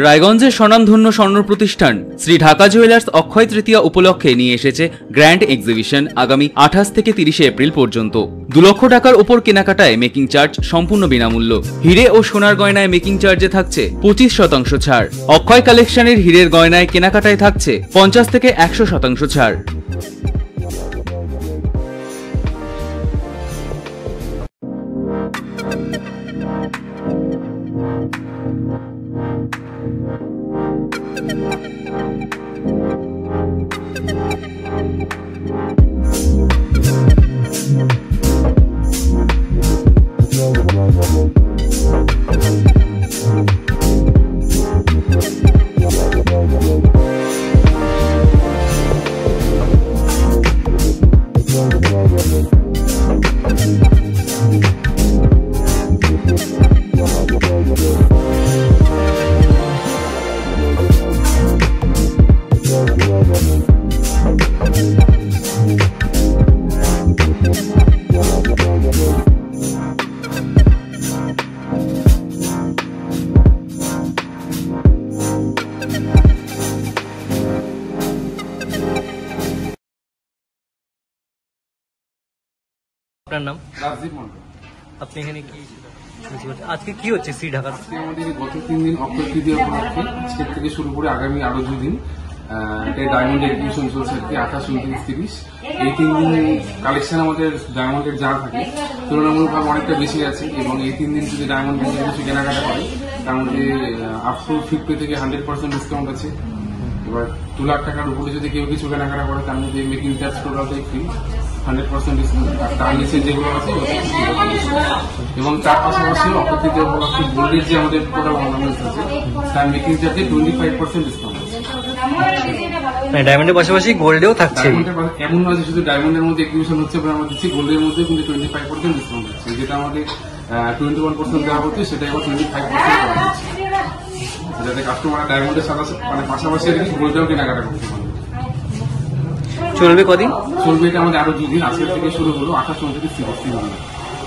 রায়গঞ্জের স্বনামধন্য স্বর্ণ প্রতিষ্ঠান শ্রী ঢাকা জুয়েলার্স অক্ষয় তৃতীয়া উপলক্ষে নিয়ে এসেছে গ্র্যান্ড এক্সিবিশন আগামী 28 থেকে 30 এপ্রিল পর্যন্ত। 2 লক্ষ টাকার উপর কেনাকাটায় মেকিং চার্জ সম্পূর্ণ বিনামূল্য। হিরে ও সোনার গয়নায় মেকিং চার্জে থাকছে 25% ছাড়। অক্ষয় কালেকশনের হীরের গয়নায় কেনাকাটায় থাকছে 50 থেকে 100% ছাড়। আপনার নাম? রাজদীপ মন্ডল। আপনি এখানে কি আজকে কি হচ্ছে শ্রী ঢাকা? আমাদের গত 3 দিন অক্ষয় তৃতীয়া উপলক্ষে আজকের থেকে শুরু করে আগামী আরো 2 দিন ডায়মন্ড এক্সিবিশন চলছে আর কি 28, 29, 30। এই 3 দিন কালেকশন আমাদের ডায়মন্ডের যা থাকে তুলনামূলকভাবে অনেকটা বেশি আছে এবং এই 3 দিন যদি ডায়মন্ড কিছু কেনাকাটা করে তার মধ্যে আপ টু 50 থেকে 100% ডিসকাউন্ট আছে। এবার 2 লাখ টাকার উপরে যদি কেউ কিছু কেনাকাটা করে তার মধ্যে মেকিং চার্জ টোটালটাই ফ্রি, 100% ডিসকাউন্ট। আর তার নিচে যেগুলো আছে এবং তার পাশাপাশি অক্ষয় তৃতীয়া উপলক্ষে গোল্ডের যে আমাদের টোটাল অর্নামেন্টস আছে তার মেকিং চার্জে 25% ডিসকাউন্ট আছে। ডায়মন্ডের পাশাপাশি গোল্ডেও থাকছে। এমন নয় যে শুধু ডায়মন্ডের মধ্যে এক্সিবিশন হচ্ছে আমরা দিচ্ছি, গোল্ডের মধ্যে কিন্তু 25% ডিসকাউন্ট আছে। যেটা আমাদের 21% দেওয়া হচ্ছে সেটা এবার 25% করা হচ্ছে, যাতে কাস্টমার ডায়মন্ডের সাথে পাশাপাশি আর কি গোল্ডেও কেনাকাটা করতে পারে। চলবে কদিন? চলবে এটা আমাদের আরো 2 দিন, আজকের থেকে শুরু হলো 28, 29, 30।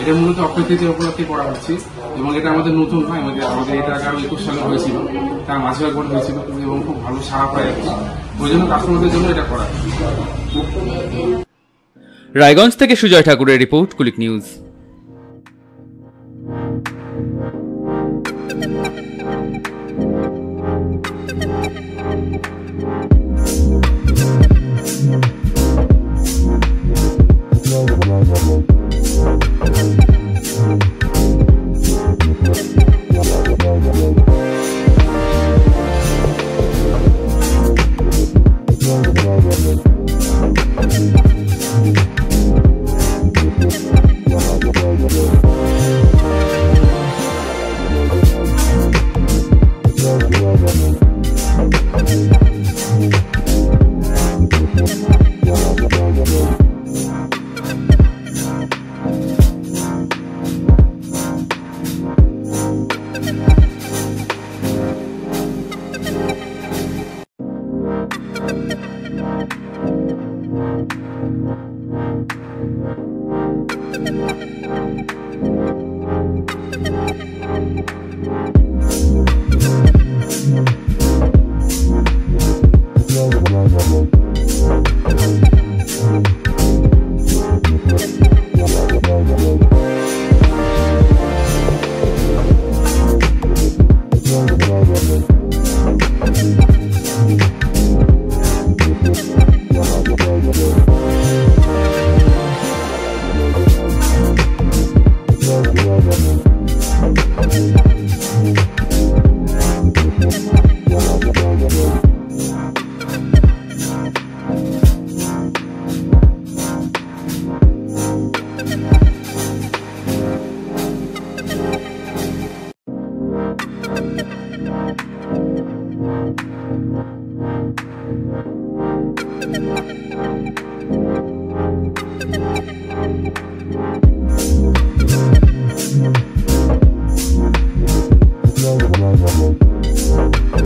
এটা মূলত অক্ষয় তৃতীয়া উপলক্ষে করা হচ্ছে এবং এটা আমাদের নতুন হয়। আমাদের এটা আরো 21 সালে হয়েছিল, তার মাঝে একবার হয়েছিল এবং খুব ভালো সাড়া পায় আর কি। ওই জন্য কাস্টমারদের জন্য এটা করা। রায়গঞ্জ থেকে সুজয় ঠাকুরের report, Kulik news.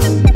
Thank you.